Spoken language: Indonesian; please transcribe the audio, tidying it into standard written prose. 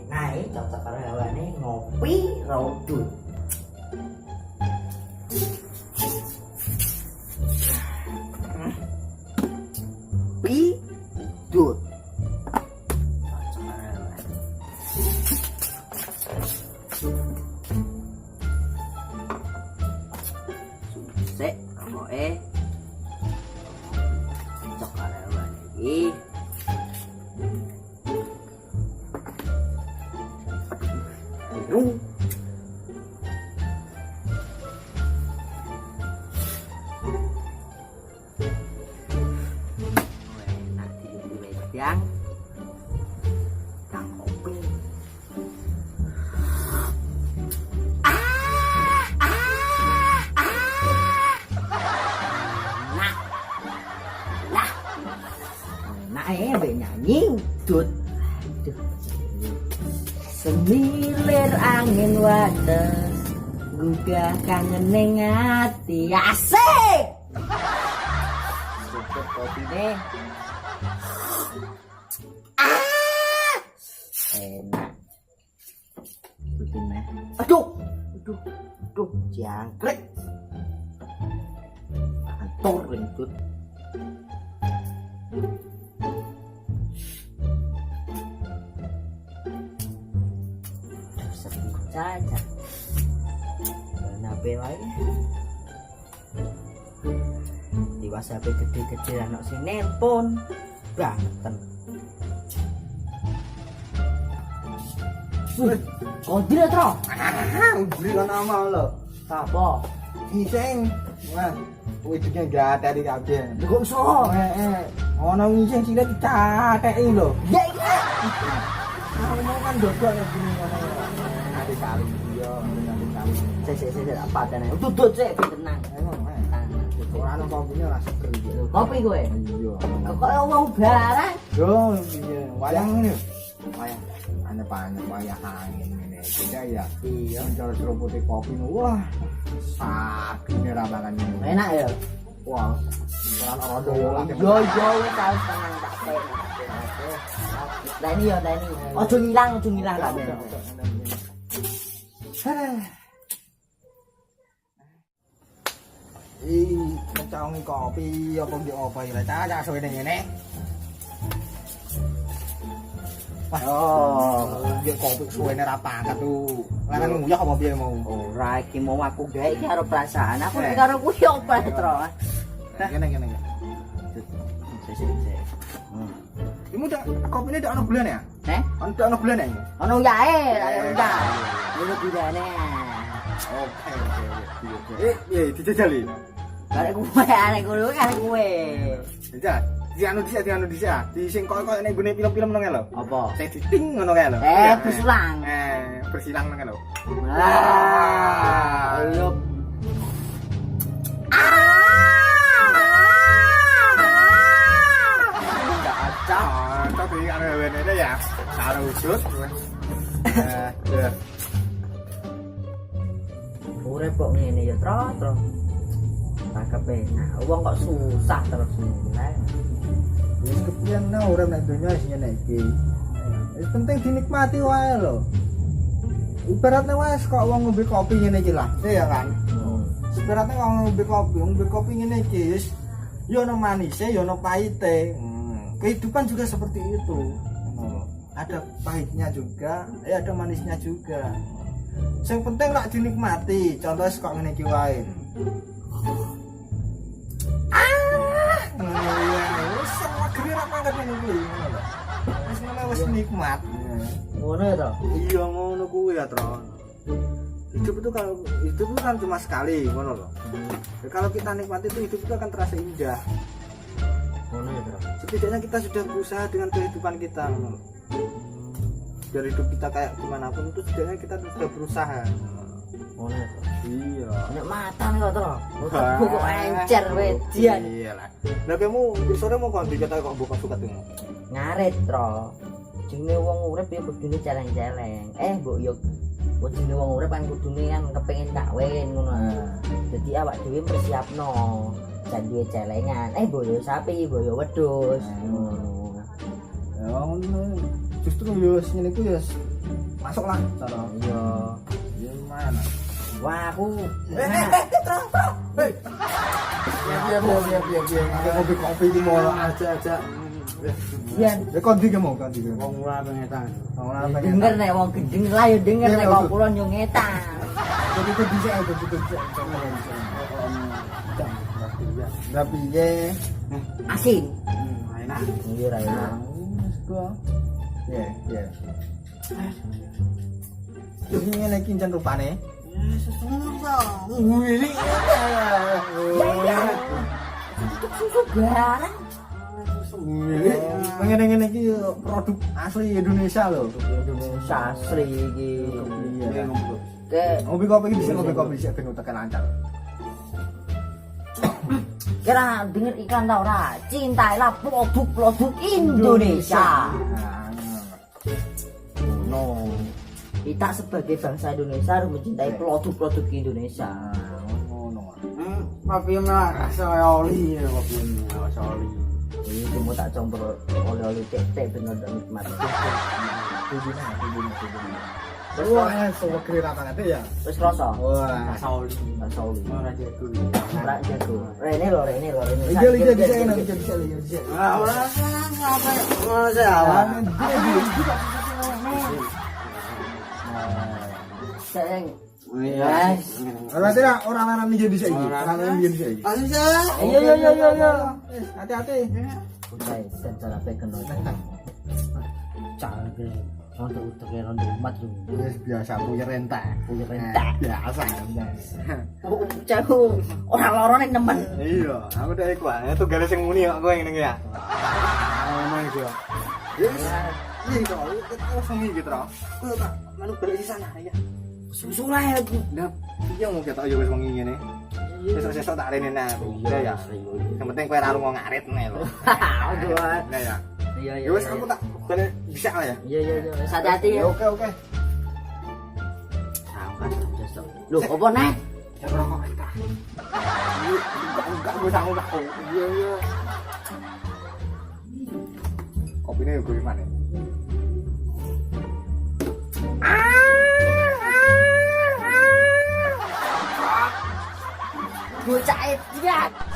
Enak cocok karo hawane ngopi rodul. Pidut. Cocok karo hawane. Sik, pokoke cocok karo hawane iki. Enak di wedang kang kopi. Nah, nyanyi dut. Semilir angin wates gugah kangen ning ati. Asik. Cukup kopi deh. Enak. Ikutin ya. Aduh, jangkrik. Antor rentut. Caca nape wae di WhatsApp gede-gede anak si nelpon banten kodil tro Berikan nama lo. apa Ngising. Wah, wujudnya enggak ada di kabeh. kok iso Ono ngising sile dicateki lho. ya iya Aku mau kan dodok nek gini ngono. Ade kali iya, ade kali. sik apa dene duduk sik tenang Ora ono kopinya ora seger iki. kopi kowe Iya. kok wong barang Yo, iya, wayang ngene. Wayang anyep-anyep wayang angin ngene. Kita ya iya cara serupute kopi nu wah. Sakne ra makan ini. enak ya Wah, ora rodo yo lah. yo wis tau tenang tak pek lah ini ya lah ini ojo ngilang kan Ngecaungi kopi apa ndi apa iki lah cacak suwene ngene. Dia kopi suwene ra pangkat tuh. Lah kan nguyah apa piye mau? ora iki mau aku gawe iki karo perasaan aku nek karo kuwi opo tro Ngene. sik Imu dak kopine dak ono bulan ya? Dak ono bulan ya? ono yae ayo udah ngono budane Oke. Dijajali. arek kuwe arek kuwe Jajal. Di anu dhisik. Di sing koyo nek gune film-film ngono lho. apa Sing diting ngono kae lho. bersulang Bersilang ngono lho. lho Tapi anu wene ya. Karo usut. urip kok ngene ya tro tak kepenak wong kok susah terus mulai Wis kepian nah urip nek donya wis ngene iki. Wis penting dinikmati wae lho. Ibaratnya wae kok wong ngombe kopi ngene iki lah, ya kan. Ibaratnya wong ngombe kopi ngene iki wis yo ono manise, yo ono pahite. Kehidupan juga seperti itu. Ada pahitnya juga, ada manisnya juga. Yang penting lak dinikmati. Contohnya kok ngene iki wae. Wis semua gere ra mangkat ngene iki. Wis ngene wis nikmat. ngono ya to Iya ngono kuwi ya, Tron. Hidup itu kan cuma sekali, ngono loh. Kalau kita nikmati itu hidup itu akan terasa indah. ngono ya to Setidaknya kita sudah berusaha dengan kehidupan kita, ngono loh. Biar hidup kita kayak gimana pun itu setidaknya kita sudah berusaha. ngono ya to Iya. nek matan kok to tebu kok encer wedian Iya lah. Lah kamu sore mau kon dikata kok buka suket ngono. ngarit tro jenenge wong urip ya kudune celeng-celeng mbok yo jenenge wong urip kan kudune kan kepengin kawin ngono dadi awak dhewe persiapno jan duwe celengan boyo sapi boyo wedhus ngono Ya ngono. Justru yo ngene ku ya masuklah cara. Iya. Ya lumayan. Wah, aku Biar kopi di mall aja. Yen Ya kondi ke mau kondi. Wong ora pengetan. denger nek wong gendeng lah yo denger nek wong kulon yo ngetan. Jadi itu bisa tapi ya Asin. Enak. Iya ra enak. ya. Ini lagi kincen rupane. Susu barang. Pengen iki produk asli Indonesia loh. Indonesia asli iki. Iya. Kayak Ngopi kopi iki bisa ngopi kopi sik ben tekan lancar. kira denger iklan tau ora? Cintailah produk Indonesia. No. Kita sebagai bangsa Indonesia harus mencintai produk-produk Indonesia. Ngono. Kopi mah rasa oli ya kopi rasa oli. Ini cuma tak campur oleh-oleh tek bener dan nikmat. Tudina. Wah, semua kira tangate ya. Terus rasa? Wah. Rasa oli. Rasa oli. Ora jago. Ora jago. Rene lho. Liga bisa. Ah, ora apa. Ora salah. Sayang. Iya. Berarti orang lanang liga bisa iki. Orang lanang liga bisa iki. Langsung saya. Iya. Hati-hati. Udah, secara pekan canggih. Untuk umat lu. Wis biasa punya renta. Biasa. Jago orang lorone nemen. Iya, aku udah iku ae tuh garis sing muni kok kowe ngene ya. Ngono iku. Yes. Iya kok, langsung iki tro. Kowe tak manuk balik di sana ya. Susul ae aku. Nah, iya mau ketok yo wis wengi ngene. Wis sesuk tak rene nah. Iya ya. Yang penting kowe ora lunga ngarit nih lho. Aduh. Nah ya. Iya. Ya wis aku tak kene bisa lah ya. Iya. Hati-hati ya. Oke. Sampai besok. Loh, apa nek? Ya rokok kita. Enggak gue sanggup aku. Iya. Kopine yo gue mana? Bocah itu.